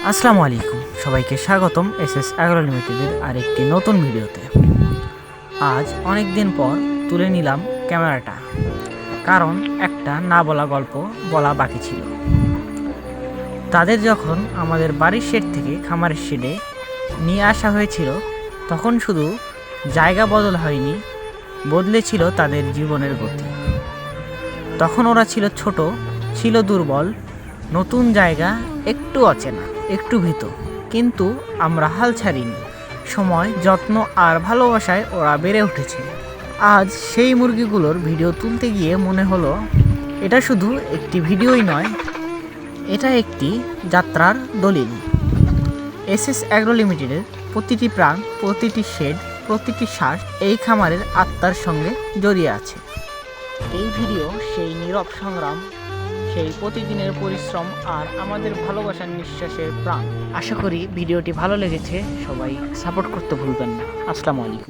আসসালামু আলাইকুম, সবাইকে স্বাগতম এসএস অ্যাগ্রো লিমিটেডের আরেকটি নতুন ভিডিওতে। আজ অনেক দিন পর তুলে নিলাম ক্যামেরাটা, কারণ একটা না বলা গল্প বলা বাকি ছিল। তাদের যখন আমাদের বাড়ির শেড থেকে খামারের শেডে নিয়ে আসা হয়েছিল, তখন শুধু জায়গা বদল হয়নি, বদলেছিল তাদের জীবনের গতি। তখন ওরা ছিল ছোট, ছিল দুর্বল, নতুন জায়গা, একটু অচেনা, একটু ভীত, কিন্তু আমরা হাল ছাড়িনি। সময়, যত্ন আর ভালোবাসায় ওরা বেড়ে উঠেছে। আজ সেই মুরগিগুলোর ভিডিও তুলতে গিয়ে মনে হলো, এটা শুধু একটি ভিডিওই নয়, এটা একটি যাত্রার দলিল। এসএস অ্যাগ্রো লিমিটেডের প্রতিটি প্রাণ, প্রতিটি শেড, প্রতিটি শ্বাস এই খামারের আত্মার সঙ্গে জড়িয়ে আছে। এই ভিডিও সেই নীরব সংগ্রাম, সেই প্রতিদিনের পরিশ্রম আর আমাদের ভালোবাসার নিঃশ্বাসের প্রাণ। আশা করি ভিডিওটি ভালো লেগেছে। সবাই সাপোর্ট করতে ভুলবেন না। আসসালামু আলাইকুম।